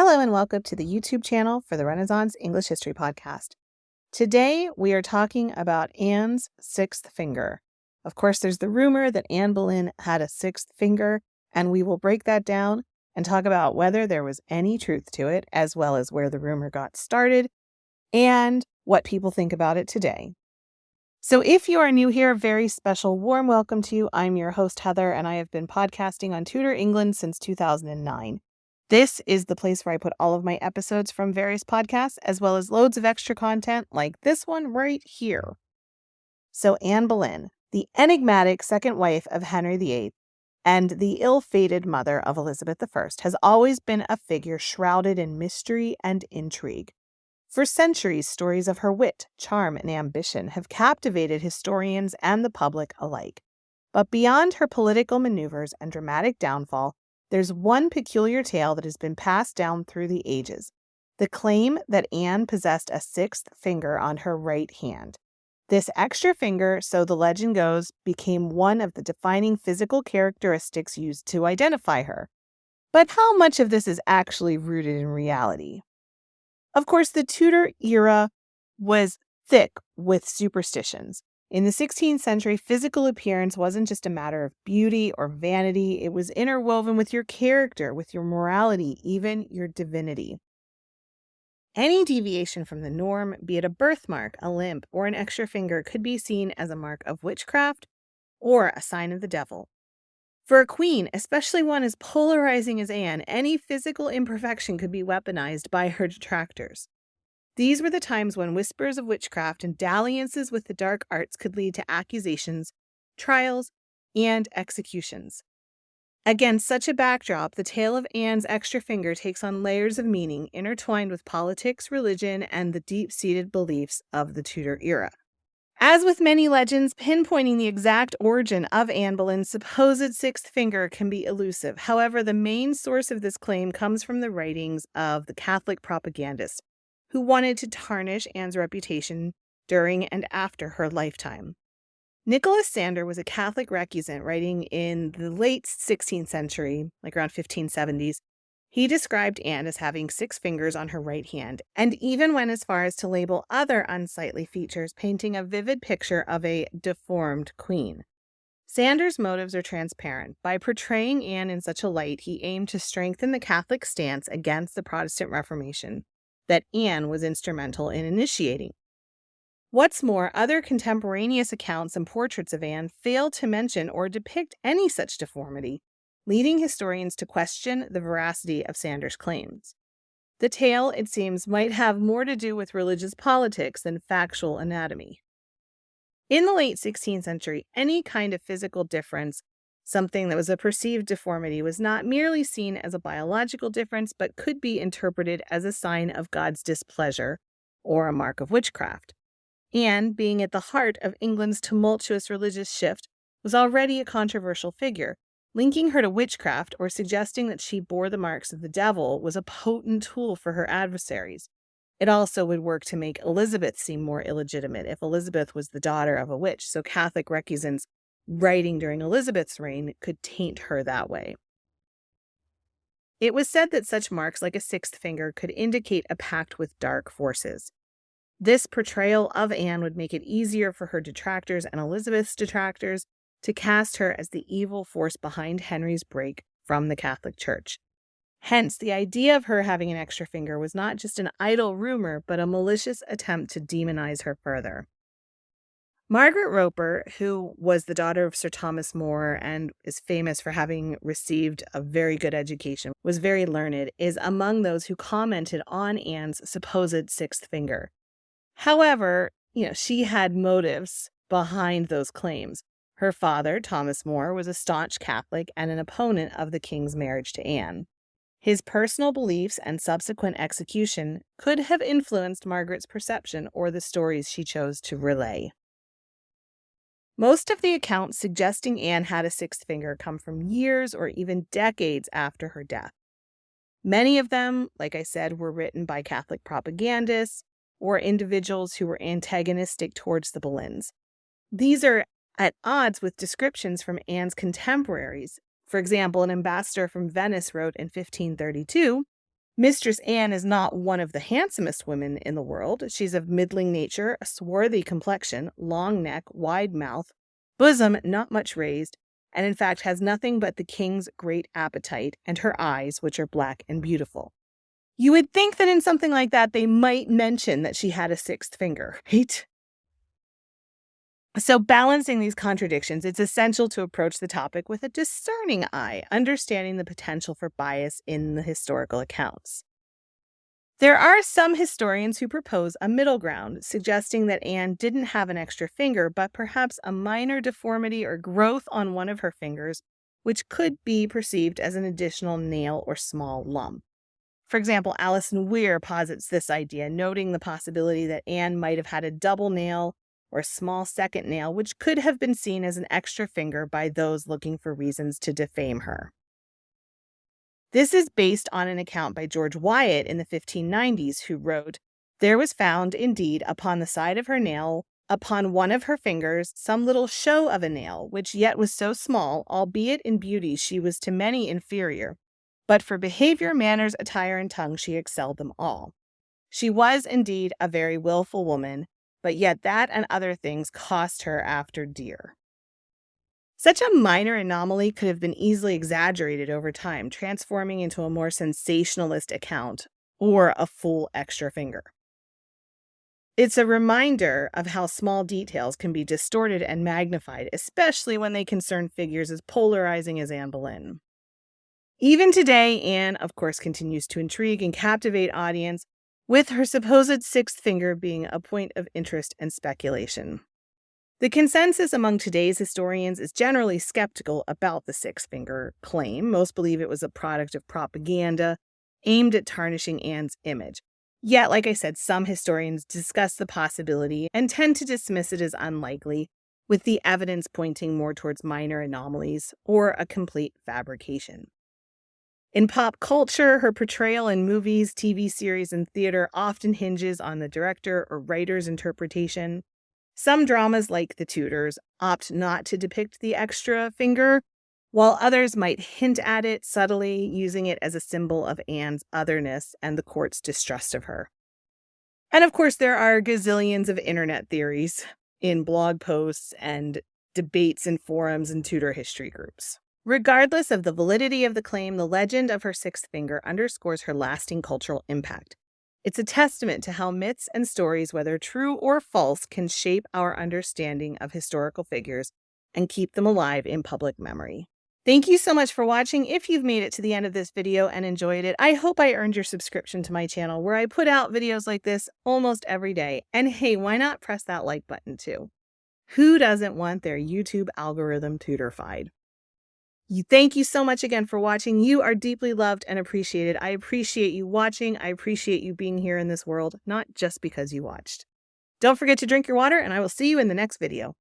Hello and welcome to the YouTube channel for the Renaissance English History Podcast. Today we are talking about Anne's sixth finger. Of course, there's the rumor that Anne Boleyn had a sixth finger, and we will break that down and talk about whether there was any truth to it, as well as where the rumor got started and what people think about it today. So if you are new here, very special warm welcome to you. I'm your host, Heather, and I have been podcasting on Tudor England since 2009. This is the place where I put all of my episodes from various podcasts, as well as loads of extra content like this one right here. So Anne Boleyn, the enigmatic second wife of Henry VIII and the ill-fated mother of Elizabeth I, has always been a figure shrouded in mystery and intrigue. For centuries, stories of her wit, charm, and ambition have captivated historians and the public alike. But beyond her political maneuvers and dramatic downfall, there's one peculiar tale that has been passed down through the ages: the claim that Anne possessed a sixth finger on her right hand. This extra finger, so the legend goes, became one of the defining physical characteristics used to identify her. But how much of this is actually rooted in reality? Of course, the Tudor era was thick with superstitions. In the 16th century, physical appearance wasn't just a matter of beauty or vanity. It was interwoven with your character, with your morality, even your divinity. Any deviation from the norm, be it a birthmark, a limp, or an extra finger, could be seen as a mark of witchcraft or a sign of the devil. For a queen, especially one as polarizing as Anne, any physical imperfection could be weaponized by her detractors. These were the times when whispers of witchcraft and dalliances with the dark arts could lead to accusations, trials, and executions. Against such a backdrop, the tale of Anne's extra finger takes on layers of meaning intertwined with politics, religion, and the deep-seated beliefs of the Tudor era. As with many legends, pinpointing the exact origin of Anne Boleyn's supposed sixth finger can be elusive. However, the main source of this claim comes from the writings of the Catholic propagandists who wanted to tarnish Anne's reputation during and after her lifetime. Nicholas Sander was a Catholic recusant writing in the late 16th century, like around 1570s. He described Anne as having six fingers on her right hand, and even went as far as to label other unsightly features, painting a vivid picture of a deformed queen. Sanders' motives are transparent. By portraying Anne in such a light, he aimed to strengthen the Catholic stance against the Protestant Reformation that Anne was instrumental in initiating. What's more, other contemporaneous accounts and portraits of Anne fail to mention or depict any such deformity, leading historians to question the veracity of Sanders' claims. The tale, it seems, might have more to do with religious politics than factual anatomy. In the late 16th century, any kind of physical difference, something that was a perceived deformity, was not merely seen as a biological difference, but could be interpreted as a sign of God's displeasure or a mark of witchcraft. Anne, being at the heart of England's tumultuous religious shift, was already a controversial figure. Linking her to witchcraft or suggesting that she bore the marks of the devil was a potent tool for her adversaries. It also would work to make Elizabeth seem more illegitimate if Elizabeth was the daughter of a witch, so Catholic recusants writing during Elizabeth's reign could taint her that way. It was said that such marks, like a sixth finger, could indicate a pact with dark forces. This portrayal of Anne would make it easier for her detractors and Elizabeth's detractors to cast her as the evil force behind Henry's break from the Catholic Church. Hence, the idea of her having an extra finger was not just an idle rumor, but a malicious attempt to demonize her further. Margaret Roper, who was the daughter of Sir Thomas More and is famous for having received a very good education, was very learned, is among those who commented on Anne's supposed sixth finger. However, she had motives behind those claims. Her father, Thomas More, was a staunch Catholic and an opponent of the king's marriage to Anne. His personal beliefs and subsequent execution could have influenced Margaret's perception or the stories she chose to relay. Most of the accounts suggesting Anne had a sixth finger come from years or even decades after her death. Many of them, like I said, were written by Catholic propagandists or individuals who were antagonistic towards the Boleyns. These are at odds with descriptions from Anne's contemporaries. For example, an ambassador from Venice wrote in 1532, Mistress Anne is not one of the handsomest women in the world. She's of middling nature, a swarthy complexion, long neck, wide mouth, bosom not much raised, and in fact has nothing but the king's great appetite and her eyes, which are black and beautiful. You would think that in something like that, they might mention that she had a sixth finger, right? So, balancing these contradictions, it's essential to approach the topic with a discerning eye, understanding the potential for bias in the historical accounts. There are some historians who propose a middle ground, suggesting that Anne didn't have an extra finger, but perhaps a minor deformity or growth on one of her fingers, which could be perceived as an additional nail or small lump. For example, Alison Weir posits this idea, noting the possibility that Anne might have had a double nail or a small second nail, which could have been seen as an extra finger by those looking for reasons to defame her. This is based on an account by George Wyatt in the 1590s, who wrote, "There was found, indeed, upon the side of her nail, upon one of her fingers, some little show of a nail, which yet was so small, albeit in beauty she was to many inferior, but for behavior, manners, attire, and tongue she excelled them all. She was, indeed, a very willful woman, but yet that and other things cost her after dear." Such a minor anomaly could have been easily exaggerated over time, transforming into a more sensationalist account or a full extra finger. It's a reminder of how small details can be distorted and magnified, especially when they concern figures as polarizing as Anne Boleyn. Even today, Anne, of course, continues to intrigue and captivate audience, with her supposed sixth finger being a point of interest and speculation. The consensus among today's historians is generally skeptical about the sixth finger claim. Most believe it was a product of propaganda aimed at tarnishing Anne's image. Yet, like I said, some historians discuss the possibility and tend to dismiss it as unlikely, with the evidence pointing more towards minor anomalies or a complete fabrication. In pop culture, her portrayal in movies, TV series, and theater often hinges on the director or writer's interpretation. Some dramas, like The Tudors, opt not to depict the extra finger, while others might hint at it subtly, using it as a symbol of Anne's otherness and the court's distrust of her. And of course, there are gazillions of internet theories in blog posts and debates in forums and Tudor history groups. Regardless of the validity of the claim, the legend of her sixth finger underscores her lasting cultural impact. It's a testament to how myths and stories, whether true or false, can shape our understanding of historical figures and keep them alive in public memory. Thank you so much for watching. If you've made it to the end of this video and enjoyed it, I hope I earned your subscription to my channel, where I put out videos like this almost every day. And hey, why not press that like button too? Who doesn't want their YouTube algorithm Tudorfied? Thank you so much again for watching. You are deeply loved and appreciated. I appreciate you watching. I appreciate you being here in this world, not just because you watched. Don't forget to drink your water, and I will see you in the next video.